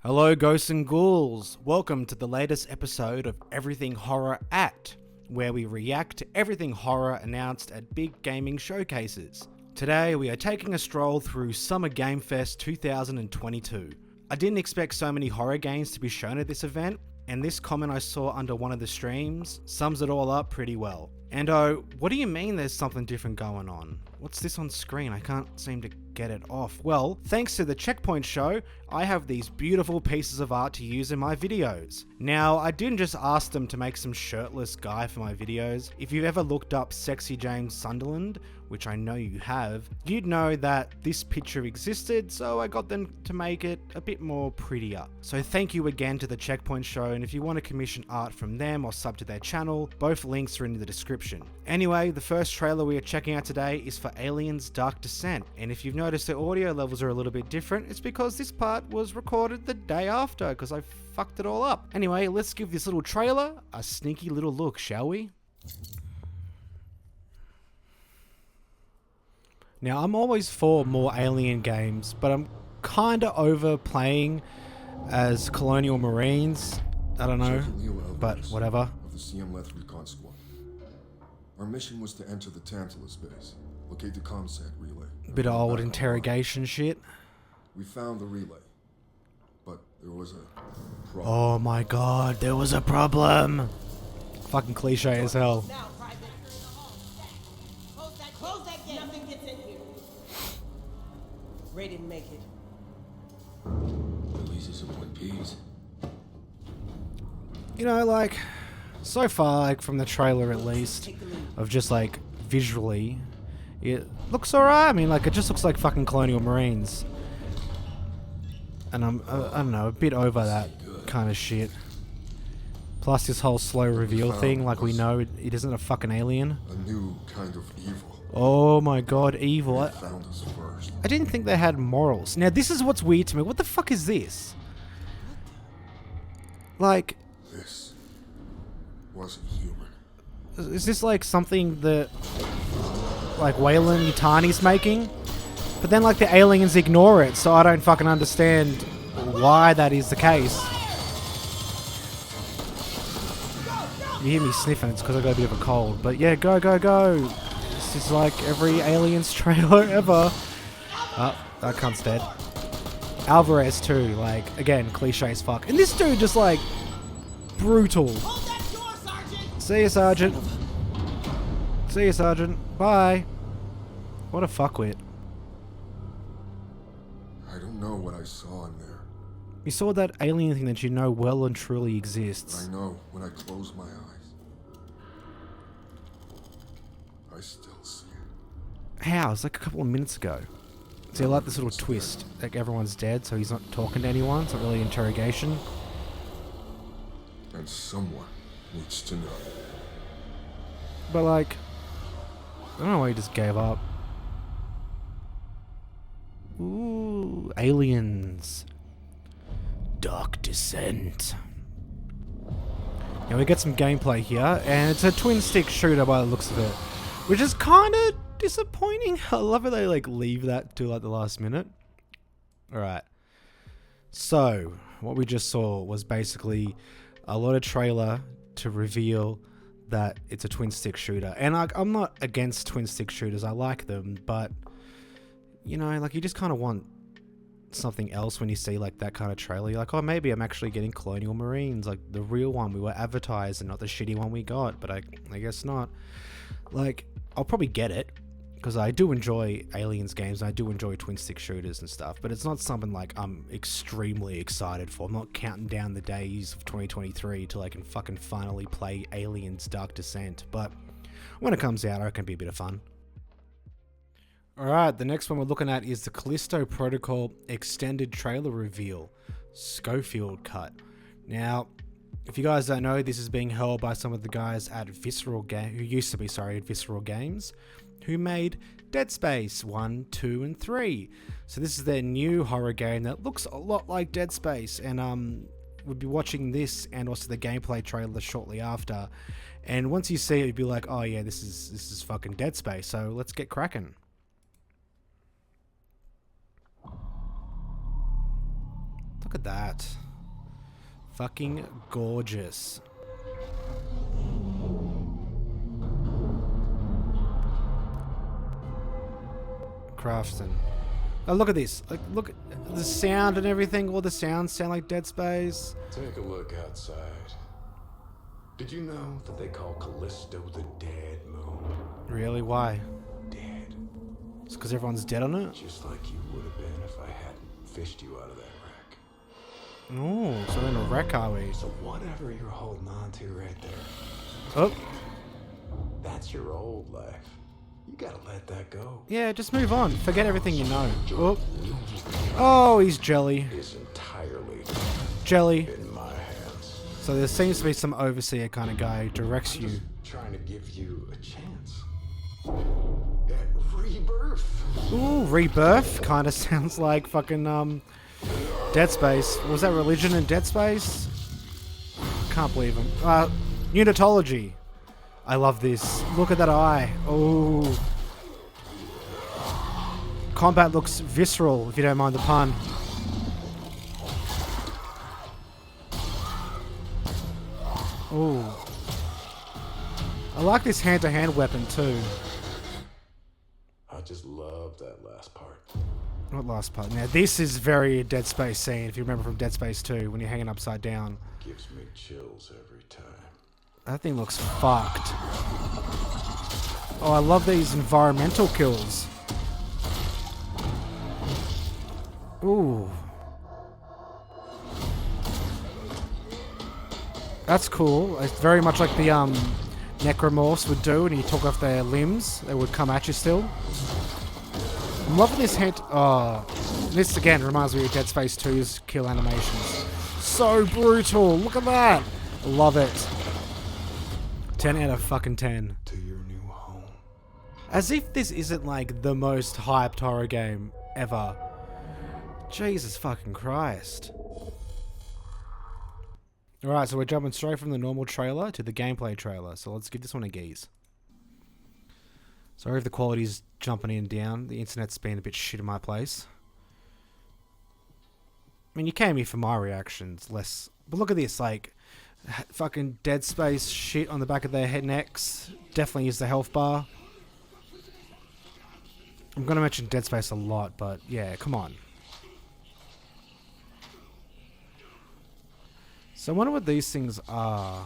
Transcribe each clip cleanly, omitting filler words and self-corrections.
Hello Ghosts and Ghouls, welcome to the latest episode of Everything Horror At, where we react to everything horror announced at big gaming showcases. Today we are taking a stroll through Summer Game Fest 2022. I didn't expect so many horror games to be shown at this event, and this comment I saw under one of the streams sums it all up pretty well. And what do you mean there's something different going on? What's this on screen? I can't seem to get it off. Well, thanks to the Checkpoint show, I have these beautiful pieces of art to use in my videos. Now, I didn't just ask them to make some shirtless guy for my videos. If you've ever looked up Sexy James Sunderland, which I know you have, you'd know that this picture existed, so I got them to make it a bit more prettier. So thank you again to the Checkpoint show, and if you want to commission art from them or sub to their channel, both links are in the description. Anyway, the first trailer we are checking out today is for Aliens Dark Descent, and if you've noticed the audio levels are a little bit different, it's because this part was recorded the day after, because I fucked it all up. Anyway, let's give this little trailer a sneaky little look, shall we? Now, I'm always for more Alien games, but I'm kinda over playing as Colonial Marines. I don't know, but whatever. Of the CM-led recon squad. Our mission was to enter the Tantalus base, locate the ComSat relay. Bit of old interrogation shit. We found the relay, but there was a problem. Oh my god, there was a problem. Fucking cliche as hell. Now, Private. Close that gate. Nothing gets in here. Ray didn't make it. Releases of One Piece. You know, like, so far, like, from the trailer at least, of just, like, visually, it looks alright. I mean, like, it just looks like fucking Colonial Marines. And I don't know, a bit over that kind of shit. Plus this whole slow reveal thing, like we know it isn't a fucking alien. A new kind of evil. Oh my god, evil. They found us first. I didn't think they had morals. Now this is what's weird to me. What the fuck is this? Like... This wasn't human. Is this like something that... like Wayland Yutani's making? But then like the aliens ignore it, so I don't fucking understand why that is the case. You hear me sniffing, it's because I got a bit of a cold. But yeah, go, go, go. This is like every Aliens trailer ever. Oh, that cunt's dead. Alvarez too, like, again, cliche as fuck. And this dude just like, brutal. Hold that door, Sergeant! See you, Sergeant. See you, Sergeant. Bye. What a fuckwit. I don't know what I saw in there. You saw that alien thing that you know well and truly exists. I know when I close my eyes. I still see it. How? It's like a couple of minutes ago. See, I like this little twist. Like everyone's dead, so he's not talking to anyone. It's not really interrogation. And someone needs to know. But like, I don't know why he just gave up. Ooh, aliens. Dark Descent. Now we get some gameplay here, and it's a twin stick shooter by the looks of it, which is kind of disappointing. I love it they like leave that to like the last minute. Alright, so what we just saw was basically a lot of trailer to reveal that it's a twin stick shooter, and I'm not against twin stick shooters, I like them, but you know, like you just kind of want something else when you see like that kind of trailer. You're like, oh, maybe I'm actually getting Colonial Marines, like the real one we were advertised and not the shitty one we got, but I guess not. Like, I'll probably get it because I do enjoy Aliens games and I do enjoy twin stick shooters and stuff, but it's not something like I'm extremely excited for. I'm not counting down the days of 2023 till I can fucking finally play Aliens Dark Descent, but when it comes out, I reckon it'll be a bit of fun. Alright, the next one we're looking at is the Callisto Protocol extended trailer reveal, Schofield cut. Now, if you guys don't know, this is being held by some of the guys at Visceral Games, who used to be, sorry, at Visceral Games, who made Dead Space 1, 2, and 3. So this is their new horror game that looks a lot like Dead Space, and we'll be watching this and also the gameplay trailer shortly after. And once you see it, you'll be like, oh yeah, this is fucking Dead Space, so let's get cracking. look at that. Fucking gorgeous. Crafton. Oh, look at this. Like, look at the sound and everything. All the sounds sound like Dead Space. Take a look outside. Did you know that they call Callisto the dead moon? Really? Why? Dead. It's because everyone's dead on it? Just like you would have been if I hadn't fished you out of that wreck. Oh, so we're in a wreck, are we? So whatever you're holding on to right there, Oh. that's your old life. You gotta let that go. Yeah, just move on. Forget everything you know. Oh, oh, he's jelly. Is entirely Jelly. in my hands. So there seems to be some overseer kind of guy who directs you. Trying to give you a chance at rebirth. Ooh, Rebirth kind of sounds like fucking Dead Space. Was that religion in Dead Space? Can't believe him. Unitology. I love this. Look at that eye. Oh. Combat looks visceral, if you don't mind the pun. Oh. I like this hand-to-hand weapon too. I just love that last part. What last part? Now this is very Dead Space scene, if you remember from Dead Space 2, when you're hanging upside down. Gives me chills every time. That thing looks fucked. Oh, I love these environmental kills. Ooh. That's cool. It's very much like the necromorphs would do when you took off their limbs. They would come at you still. I'm loving this hand. Oh, this again reminds me of Dead Space 2's kill animations. So brutal. Look at that. Love it. 10 out of fucking 10. To your new home. As if this isn't like the most hyped horror game ever. Jesus fucking Christ. Alright, so we're jumping straight from the normal trailer to the gameplay trailer. So let's give this one a gaze. Sorry if the quality's jumping in and down. The internet's been a bit shit in my place. I mean, you came here for my reactions, less... But look at this, like... Fucking Dead Space shit on the back of their head necks. Definitely use the health bar. I'm gonna mention Dead Space a lot, but yeah, come on. So I wonder what these things are.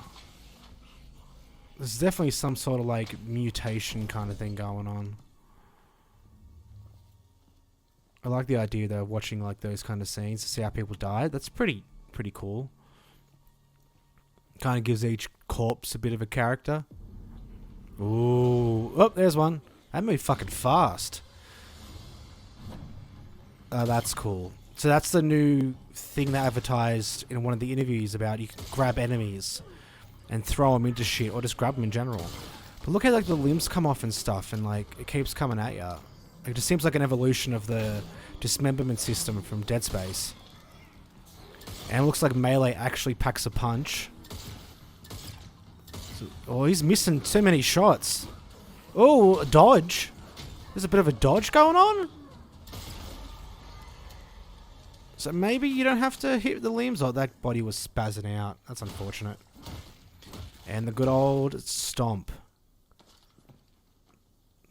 There's definitely some sort of like mutation kind of thing going on. I like the idea though, watching like those kind of scenes to see how people died. That's pretty cool. Kind of gives each corpse a bit of a character. Ooh. Oh, there's one. That moved fucking fast. Oh, that's cool. So that's the new thing they advertised in one of the interviews about you can grab enemies and throw them into shit or just grab them in general. But look how like the limbs come off and stuff and like it keeps coming at you. It just seems like an evolution of the dismemberment system from Dead Space. And it looks like Melee actually packs a punch. Oh, he's missing too many shots. Oh, a dodge. There's a bit of a dodge going on. So maybe you don't have to hit the limbs. Oh, that body was spazzing out. That's unfortunate. And the good old stomp.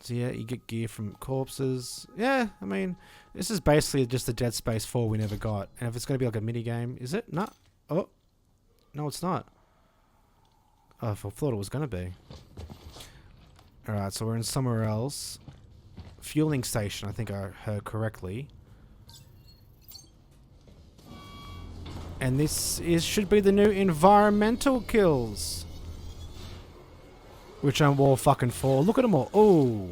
So yeah, you get gear from corpses. Yeah, I mean, this is basically just the Dead Space 4 we never got. And if it's going to be like a mini game, is it? No. Oh. No, it's not. Oh, I thought it was going to be. Alright, so we're in somewhere else. Fueling station, I think I heard correctly. And this should be the new environmental kills. Which I'm all fucking for. Look at them all. Oh.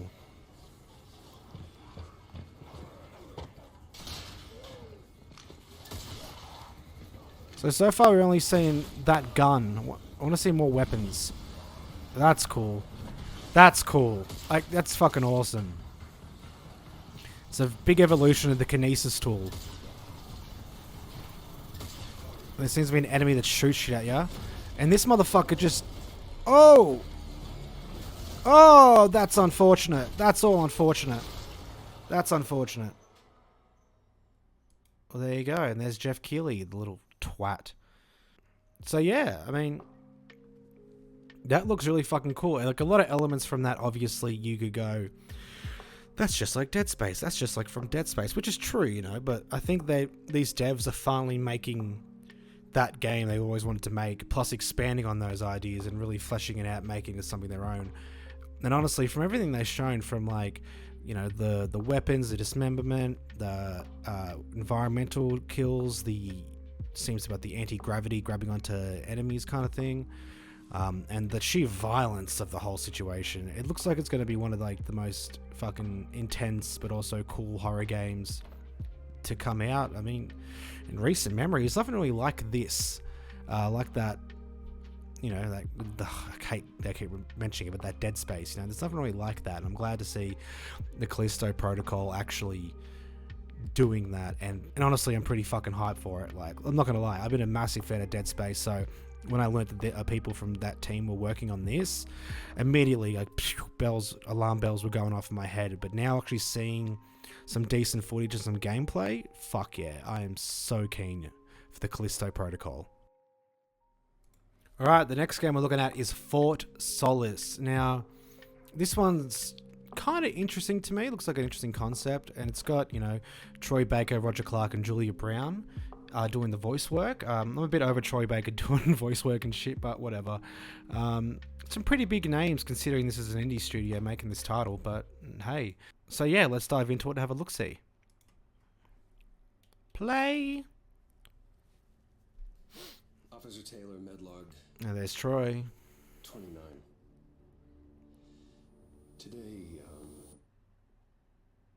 So far we're only seeing that gun. I want to see more weapons. That's cool. That's cool. Like, that's fucking awesome. It's a big evolution of the kinesis tool. There seems to be an enemy that shoots shit at you. And this motherfucker just... Oh! Oh, that's unfortunate. That's all unfortunate. That's unfortunate. Well, there you go. And there's Jeff Keighley, the little twat. So yeah, I mean, that looks really fucking cool. Like, a lot of elements from that, obviously, you could go, that's just like Dead Space. That's just like from Dead Space, which is true, you know. But I think these devs are finally making that game they always wanted to make, plus expanding on those ideas and really fleshing it out, making it something their own. And honestly, from everything they've shown, from like, you know, the weapons, the dismemberment, the environmental kills, seems about the anti-gravity grabbing onto enemies kind of thing, and the sheer violence of the whole situation, it looks like it's going to be one of like the most fucking intense but also cool horror games to come out. I mean, in recent memory, there's nothing really like this, like that, you know, like I keep mentioning it, but that Dead Space, you know, there's nothing really like that. And I'm glad to see the Callisto Protocol actually doing that, and honestly, I'm pretty fucking hyped for it. Like, I'm not gonna lie, I've been a massive fan of Dead Space, so when I learned that people from that team were working on this, immediately like alarm bells were going off in my head. But now actually seeing some decent footage and some gameplay, fuck yeah, I am so keen for the Callisto Protocol. Alright, the next game we're looking at is Fort Solis. Now, this one's kind of interesting to me. It looks like an interesting concept, and it's got, you know, Troy Baker, Roger Clark, and Julia Brown doing the voice work. I'm a bit over Troy Baker doing voice work and shit, but whatever. Some pretty big names considering this is an indie studio making this title, but hey. So yeah, let's dive into it and have a look-see. Play! Officer Taylor, Medlog. Now there's Troy. 29. Today,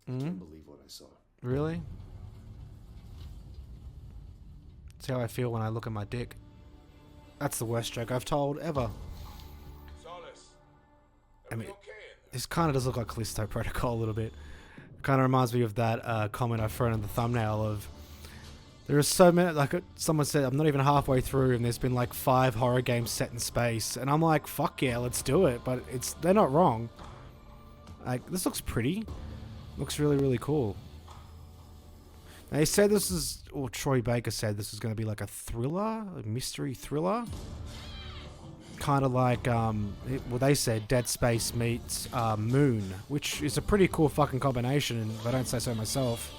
I can't believe what I saw. Really? That's how I feel when I look at my dick. That's the worst joke I've told ever. Solis, I mean, this kind of does look like Callisto Protocol a little bit. It kind of reminds me of that comment I thrown in the thumbnail of, there are so many, like someone said, I'm not even halfway through and there's been like 5 horror games set in space. And I'm like, fuck yeah, let's do it. But they're not wrong. Like, this looks pretty. Looks really, really cool. They said this is, or Troy Baker said this is going to be like a thriller, a mystery thriller. Kind of like, well, they said Dead Space meets Moon, which is a pretty cool fucking combination, if I don't say so myself.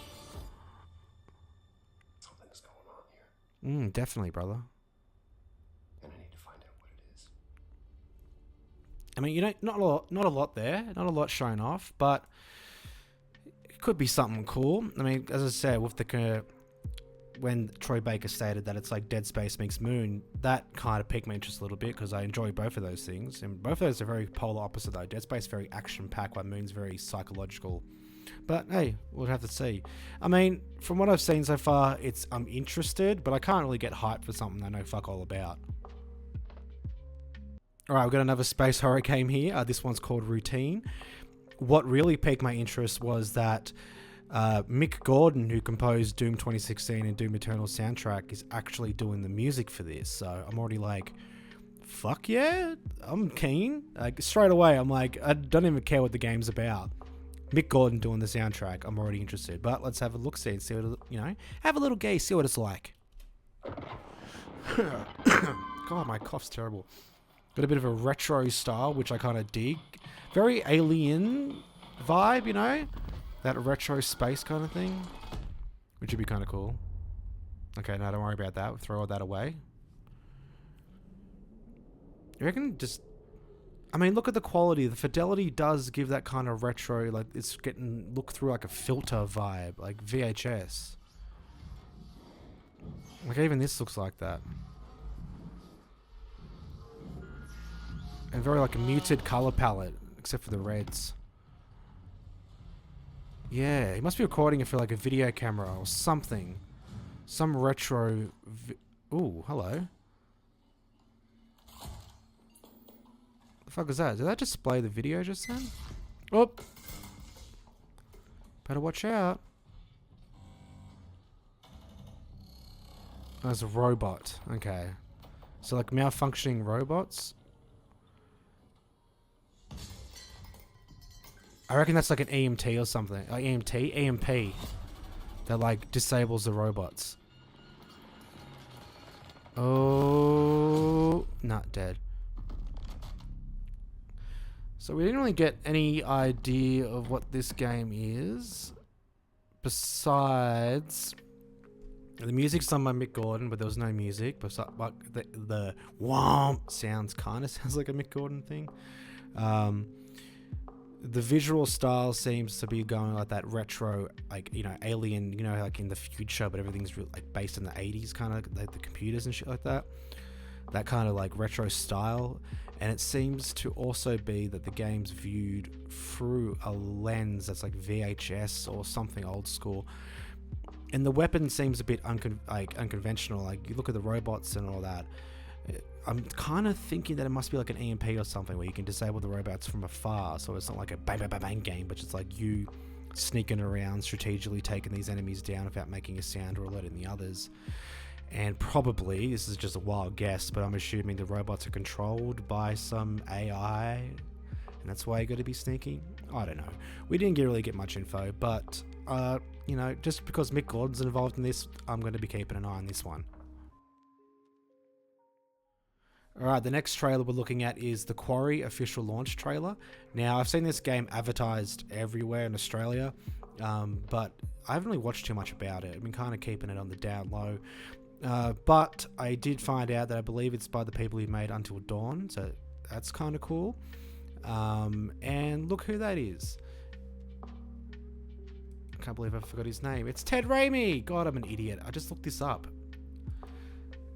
Something's going on here. Definitely, brother. And I need to find out what it is. I mean, you know, not a lot there, not a lot shown off, but it could be something cool. I mean, as I said, with the when Troy Baker stated that it's like Dead Space meets Moon, that kind of piqued my interest a little bit because I enjoy both of those things, and both of those are very polar opposite though. Dead Space very action-packed, while Moon's very psychological. But hey, we'll have to see. I mean, from what I've seen so far, I'm interested, but I can't really get hyped for something I know fuck all about. Alright, we've got another space horror game here. This one's called Routine. What really piqued my interest was that Mick Gordon, who composed Doom 2016 and Doom Eternal soundtrack, is actually doing the music for this. So I'm already like, fuck yeah, I'm keen. Like, straight away, I'm like, I don't even care what the game's about. Mick Gordon doing the soundtrack, I'm already interested. But let's have a look-see and see what, you know, have a little gaze, see what it's like. God, my cough's terrible. Got a bit of a retro style, which I kind of dig. Very alien vibe, you know? That retro space kind of thing. Which would be kind of cool. Okay, no, don't worry about that. We'll throw all that away. You reckon just... I mean, look at the quality. The fidelity does give that kind of retro, like, it's getting looked through like a filter vibe, like VHS. Like, even this looks like that. And very, like, a muted color palette, except for the reds. Yeah, he must be recording it for, like, a video camera or something. Some retro... Ooh, hello. The fuck is that? Did that display the video just then? Oh! Better watch out. There's a robot. Okay. So, like, malfunctioning robots. I reckon that's like an EMT or something. EMT? EMP. that like disables the robots. Oh, not dead. So we didn't really get any idea of what this game is. Besides, the music's done by Mick Gordon, but there was no music. But the womp sounds kind of sounds like a Mick Gordon thing. The visual style seems to be going like that retro, like, you know, Alien, you know, like in the future, but everything's like based in the 80s, kind of like the computers and shit like that. That kind of like retro style. And it seems to also be that the game's viewed through a lens that's like VHS or something old school. And the weapon seems a bit unconventional. Like, you look at the robots and all that. I'm kind of thinking that it must be like an EMP or something where you can disable the robots from afar. So it's not like a bang, bang, bang, bang game, but it's like you sneaking around, strategically taking these enemies down without making a sound or alerting the others. And probably, this is just a wild guess, but I'm assuming the robots are controlled by some AI, and that's why you got to be sneaky. I don't know. We didn't really get much info, but, you know, just because Mick Gordon's involved in this, I'm going to be keeping an eye on this one. Alright, the next trailer we're looking at is the Quarry official launch trailer. Now, I've seen this game advertised everywhere in Australia, but I haven't really watched too much about it. I've been kind of keeping it on the down low. But I did find out that I believe it's by the people who made Until Dawn, so that's kind of cool. And look who that is. I can't believe I forgot his name. It's Ted Raimi! God, I'm an idiot. I just looked this up.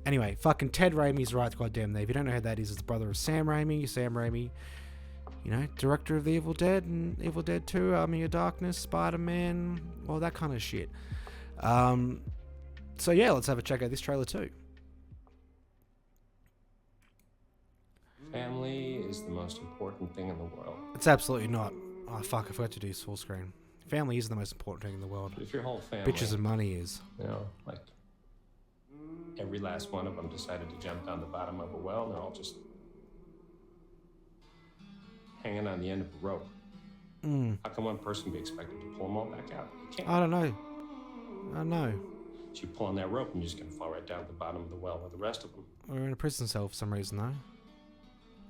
Anyway, fucking Ted Raimi's right goddamn there. If you don't know who that is, it's the brother of Sam Raimi. Sam Raimi, you know, director of The Evil Dead and Evil Dead 2, Army of Darkness, Spider-Man, all that kind of shit. So yeah, let's have a check out this trailer too. Family is the most important thing in the world. It's absolutely not. Oh fuck, I forgot to do this full screen. Family is the most important thing in the world. But if your whole family, Bitches and money is. you know, like every last one of them decided to jump down the bottom of a well, and they're all just hanging on the end of a rope. How can one person be expected to pull them all back out? You can't. I don't know. So you pull on that rope and you're just going to fall right down to the bottom of the well with the rest of them. We're in a prison cell for some reason, though.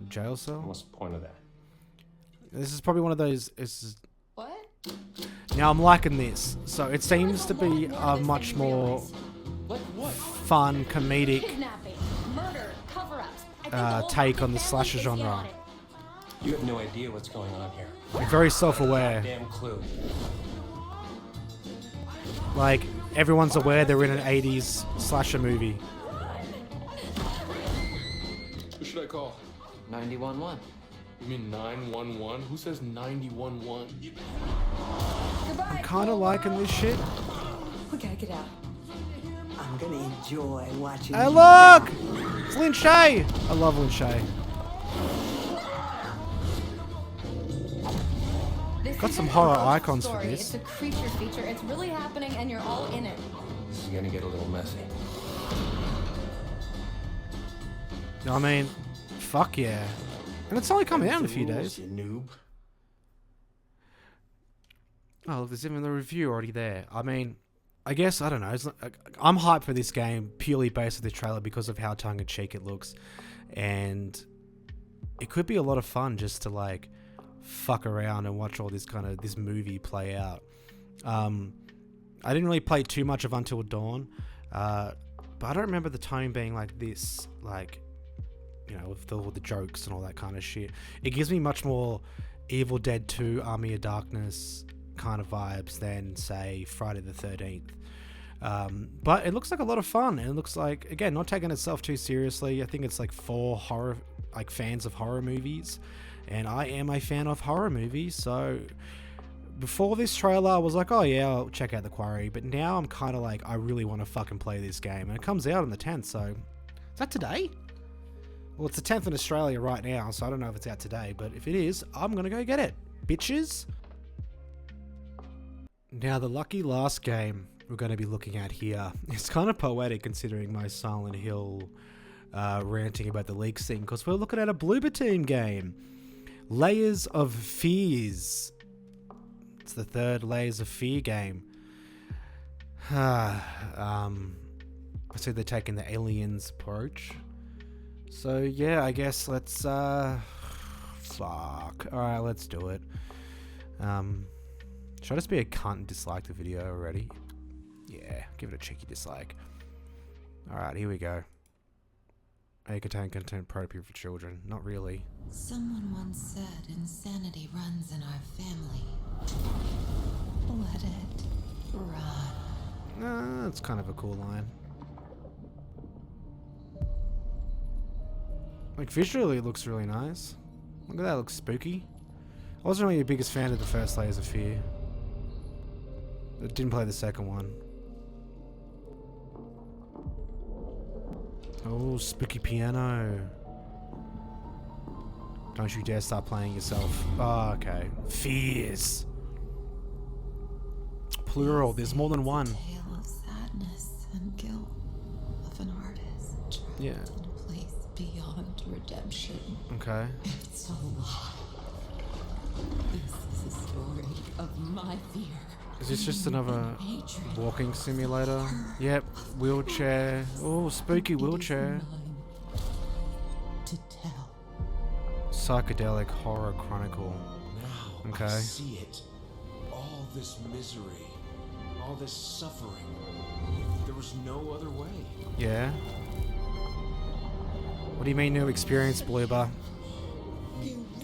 A jail cell? What's the point of that? This is probably one of those... What? Now, I'm liking this. So, it seems to be a much more fun, comedic Kidnapping, murder, cover-ups. take on the slasher genre. You have no idea what's going on here. Like, very self-aware. Damn clue. Like, everyone's aware they're in an 80s slasher movie. Who should I call? 911. You mean 911? Who says 911? Goodbye. I'm kind of liking this shit. We gotta get out. I'm gonna enjoy watching. Hey, look! It's Lin Shaye! I love Lin Shaye. Got some horror icons for this. It's a creature feature. It's really happening, and you're all in it. This is going to get a little messy. You know what I mean? Fuck yeah. And it's only coming out in a few days. You noob. Oh, look, there's even the review already there. I mean, I guess, I don't know. I'm hyped for this game purely based on this trailer because of how tongue-in-cheek it looks. And it could be a lot of fun just to, like, fuck around and watch all this movie play out. I didn't really play too much of Until Dawn, but I don't remember the tone being like this, like, you know, with all the jokes and all that kind of shit. It gives me much more Evil Dead 2, Army of Darkness kind of vibes than, say, Friday the 13th. But it looks like a lot of fun, and it looks like, again, not taking itself too seriously. I think it's like for horror, like fans of horror movies. And I am a fan of horror movies, so before this trailer, I was like, oh yeah, I'll check out The Quarry. But now I'm kind of like, I really want to fucking play this game. And it comes out on the 10th, so... Is that today? Well, it's the 10th in Australia right now, so I don't know if it's out today. But if it is, I'm going to go get it. Bitches! Now, the lucky last game we're going to be looking at here. It's kind of poetic considering my Silent Hill ranting about the leaks thing. Because we're looking at a Bloober Team game. Layers of Fears. It's the third Layers of Fear game. I see they're taking the aliens approach. So yeah, I guess let's fuck. Alright, let's do it. Should I just be a cunt and dislike the video already? Yeah, give it a cheeky dislike. Alright, here we go. May contain content appropriate for children. Not really. Someone once said insanity runs in our family. Let it run. That's kind of a cool line. Like, visually it looks really nice. Look at that, it looks spooky. I wasn't really the biggest fan of the first Layers of Fear. I didn't play the second one. Oh, spooky piano. Don't you dare start playing yourself. Oh, okay. Fears. Plural, there's more than one. Tale of sadness and guilt of an artist trapped in a place beyond redemption. Okay. It's a lie. This is a story of my fear. Is this just another walking simulator? Yep, wheelchair. Oh, spooky wheelchair. To tell. Psychedelic horror chronicle. Now Okay. I see it. All this misery, all this suffering. There was no other way. Yeah. What do you mean new experience, Bloober?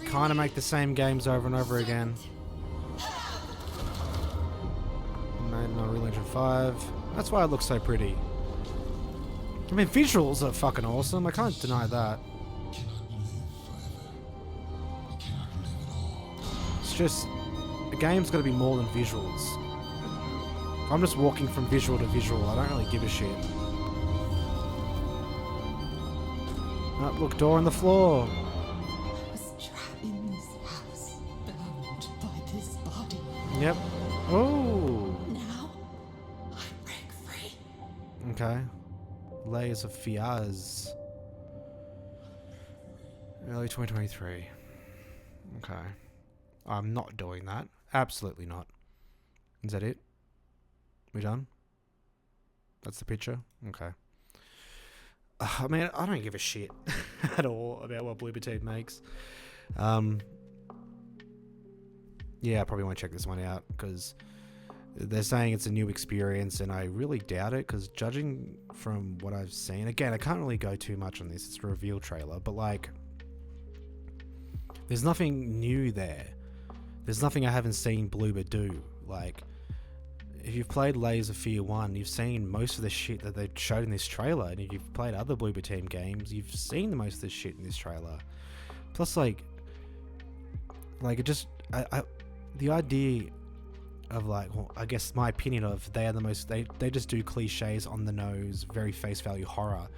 Kind of make the same games over and over again. Made in Unreal Engine 5. That's why it looks so pretty. I mean, visuals are fucking awesome. I can't deny that. It's just, a game's got to be more than visuals. If I'm just walking from visual to visual, I don't really give a shit. Oh, look, door on the floor. I was trapped in this house, bound by this body. Yep. Oh. Now, I break free. Okay. Layers of Fears. Early 2023. Okay. I'm not doing that. Absolutely not. Is that it? We done? That's the picture? Okay. I mean, I don't give a shit at all about what Bloober Team makes. Yeah, I probably won't check this one out because they're saying it's a new experience, and I really doubt it because judging from what I've seen, again, I can't really go too much on this. It's a reveal trailer, but like, there's nothing new there. There's nothing I haven't seen Bloober do. Like, if you've played Layers of Fear 1, you've seen most of the shit that they showed in this trailer, and if you've played other Bloober Team games, you've seen most of this shit in this trailer. Plus, like it just, the idea of like, well, I guess my opinion of they are the most, they just do cliches on the nose, very face value horror.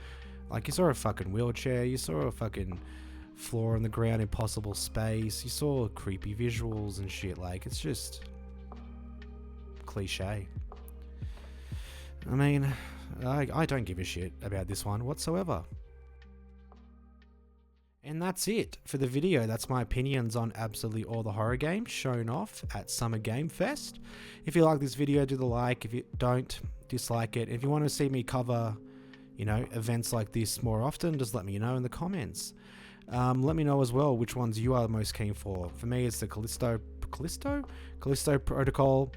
Like, you saw a fucking wheelchair, you saw a fucking floor on the ground, impossible space, you saw creepy visuals and shit. Like, it's just cliche. I mean, I don't give a shit about this one whatsoever. And that's it for the video. That's my opinions on absolutely all the horror games shown off at Summer Game Fest. If you like this video, do the like. If you don't, dislike it. If you want to see me cover, you know, events like this more often, just let me know in the comments. Let me know as well which ones you are most keen for. For me, it's the Callisto Protocol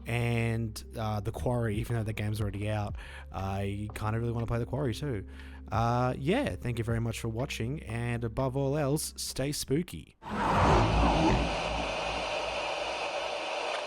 and the Quarry, even though the game's already out. I kind of really want to play the Quarry too. Yeah, thank you very much for watching, and above all else, stay spooky.